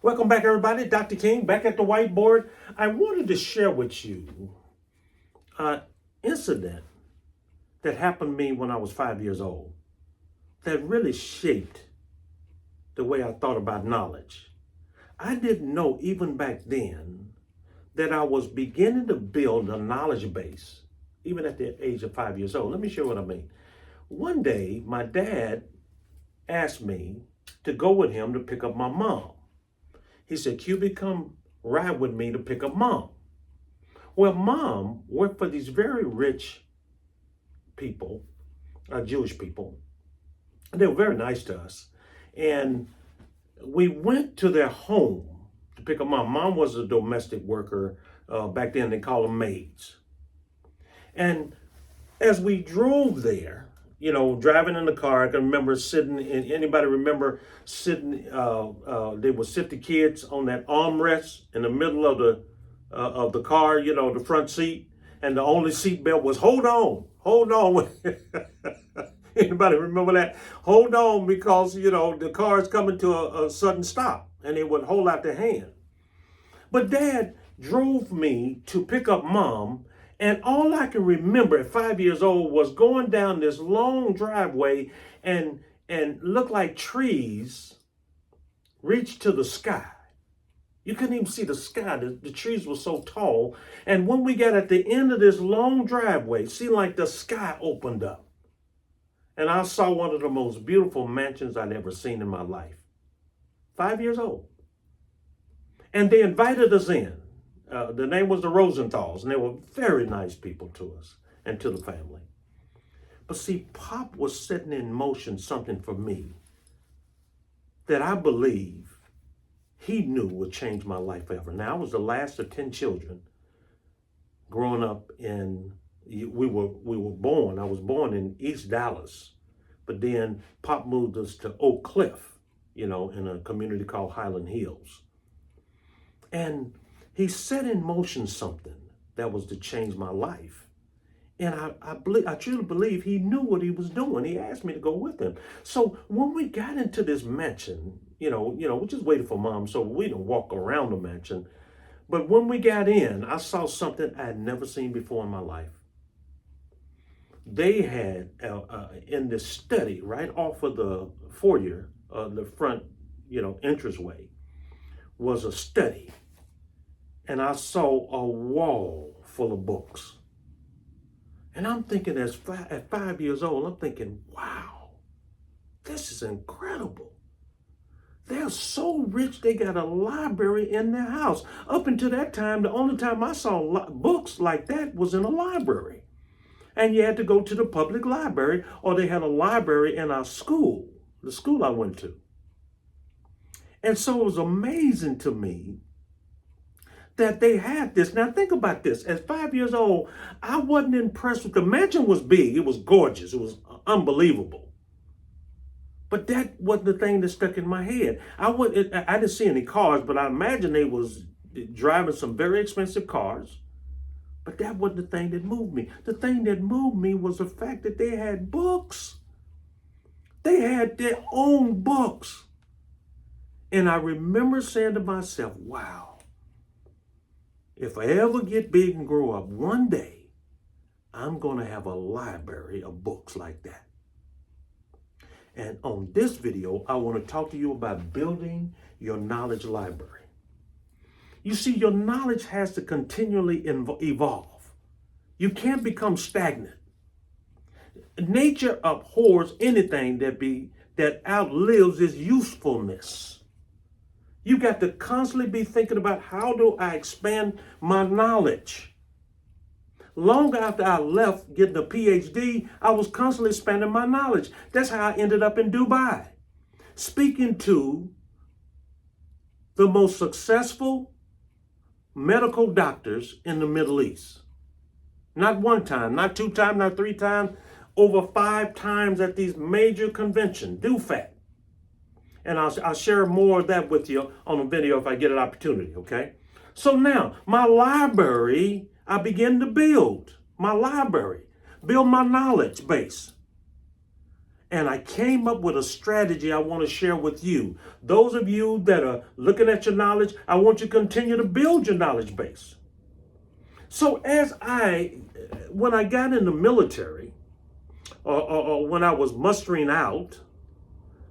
Welcome back, everybody. Dr. King back at the whiteboard. I wanted to share with you an incident that happened to me when I was 5 years old that really shaped the way I thought about knowledge. I didn't know even back then that I was beginning to build a knowledge base, even at the age of 5 years old. Let me show you what I mean. One day, my dad asked me to go with him to pick up my mom. He said, Cubie, come ride with me to pick up mom. Well, mom worked for these very rich people, Jewish people. They were very nice to us. And we went to their home to pick up mom. Mom was a domestic worker. Back then they called them maids. And as we drove there, driving in the car, I can remember sitting in, anybody remember sitting, they would sit the kids on that armrest in the middle of the car, the front seat, and the only seat belt was hold on. Anybody remember that? Hold on, because, the car is coming to a sudden stop, and they would hold out their hand. But Dad drove me to pick up Mom, and all I can remember at 5 years old was going down this long driveway and looked like trees reached to the sky. You couldn't even see the sky. The trees were so tall. And when we got at the end of this long driveway, it seemed like the sky opened up. And I saw one of the most beautiful mansions I'd ever seen in my life. 5 years old. And they invited us in. The name was the Rosenthals, and they were very nice people to us and to the family. But see, Pop was setting in motion something for me that I believe he knew would change my life forever. Now, I was the last of 10 children growing up I was born in East Dallas, but then Pop moved us to Oak Cliff, in a community called Highland Hills. And he set in motion something that was to change my life. And I truly believe he knew what he was doing. He asked me to go with him. So when we got into this mansion, we just waited for Mom, so we didn't walk around the mansion. But when we got in, I saw something I had never seen before in my life. They had, in the study, right off of the foyer, the front, entranceway, was a study. And I saw a wall full of books. And I'm thinking, at 5 years old, I'm thinking, wow, this is incredible. They're so rich, they got a library in their house. Up until that time, the only time I saw books like that was in a library. And you had to go to the public library, or they had a library in our school, the school I went to. And so it was amazing to me that they had this. Now think about this. At 5 years old, I wasn't impressed with the mansion. Was big. It was gorgeous. It was unbelievable. But that wasn't the thing that stuck in my head. I didn't see any cars, but I imagine they was driving some very expensive cars. But that wasn't the thing that moved me. The thing that moved me was the fact that they had books. They had their own books. And I remember saying to myself, wow, if I ever get big and grow up, one day, I'm going to have a library of books like that. And on this video, I want to talk to you about building your knowledge library. You see, your knowledge has to continually evolve. You can't become stagnant. Nature abhors anything that outlives its usefulness. You got to constantly be thinking about, how do I expand my knowledge? Long after I left getting a PhD, I was constantly expanding my knowledge. That's how I ended up in Dubai, speaking to the most successful medical doctors in the Middle East. Not one time, not two times, not three times, over 5 times at these major conventions, DUFAT. And I'll share more of that with you on a video if I get an opportunity, okay? So now, my library, I begin to build my library, build my knowledge base. And I came up with a strategy I want to share with you. Those of you that are looking at your knowledge, I want you to continue to build your knowledge base. So when I got in the military, or when I was mustering out,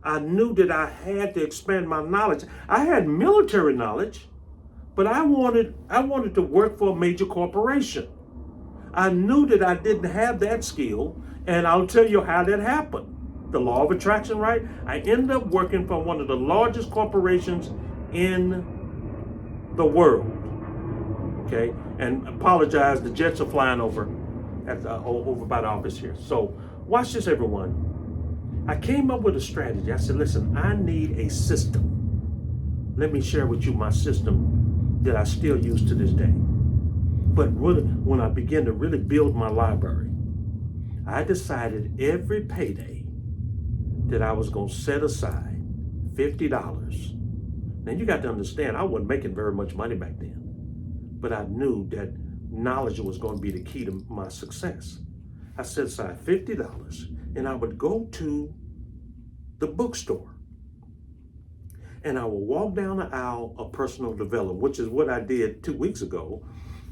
I knew that I had to expand my knowledge. I had military knowledge, but I wanted to work for a major corporation. I knew that I didn't have that skill, and I'll tell you how that happened. The law of attraction, right? I ended up working for one of the largest corporations in the world. Okay, and apologize, the jets are flying over by the office here. So watch this, everyone. I came up with a strategy. I said, listen, I need a system. Let me share with you my system that I still use to this day. But really, when I began to really build my library, I decided every payday that I was going to set aside $50. Now you got to understand, I wasn't making very much money back then, but I knew that knowledge was going to be the key to my success. I set aside $50 and I would go to the bookstore and I would walk down the aisle of personal development, which is what I did 2 weeks ago.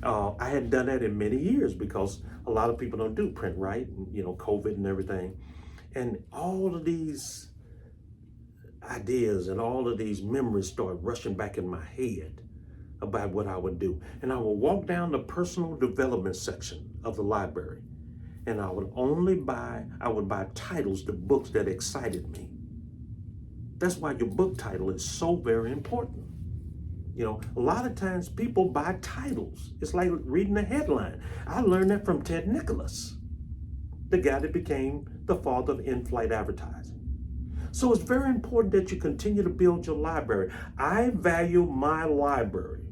I hadn't done that in many years because a lot of people don't do print, right? COVID and everything. And all of these ideas and all of these memories started rushing back in my head about what I would do. And I would walk down the personal development section of the library, and I would buy titles to books that excited me. That's why your book title is so very important. A lot of times people buy titles. It's like reading a headline. I learned that from Ted Nicholas, the guy that became the father of in-flight advertising. So it's very important that you continue to build your library. I value my library,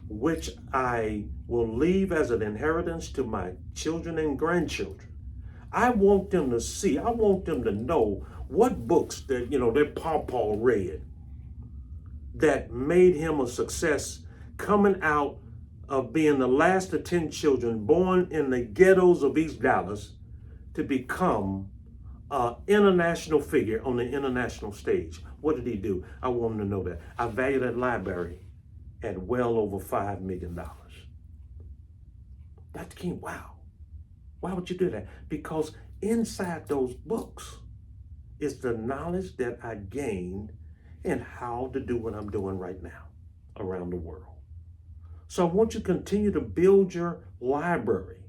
which I will leave as an inheritance to my children and grandchildren. I want them to know what books that, their pawpaw read that made him a success coming out of being the last of 10 children born in the ghettos of East Dallas to become an international figure on the international stage. What did he do? I want him to know that. I value that library at well over $5 million. Dr. King, wow. Why would you do that? Because inside those books is the knowledge that I gained and how to do what I'm doing right now around the world. So I want you to continue to build your library.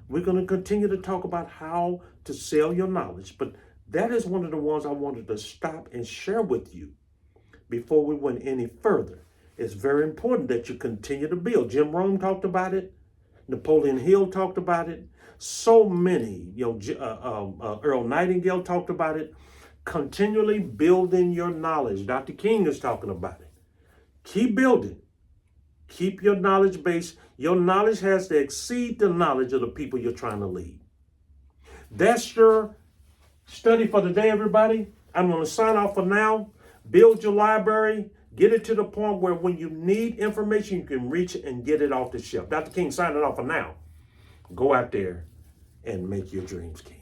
We're going to continue to talk about how to sell your knowledge, but that is one of the ones I wanted to stop and share with you before we went any further. It's very important that you continue to build. Jim Rome talked about it. Napoleon Hill talked about it. So many, Earl Nightingale talked about it. Continually building your knowledge. Dr. King is talking about it. Keep building. Keep your knowledge base. Your knowledge has to exceed the knowledge of the people you're trying to lead. That's your study for the day, everybody. I'm going to sign off for now. Build your library. Get it to the point where when you need information, you can reach it and get it off the shelf. Dr. King signing off for now. Go out there and make your dreams king.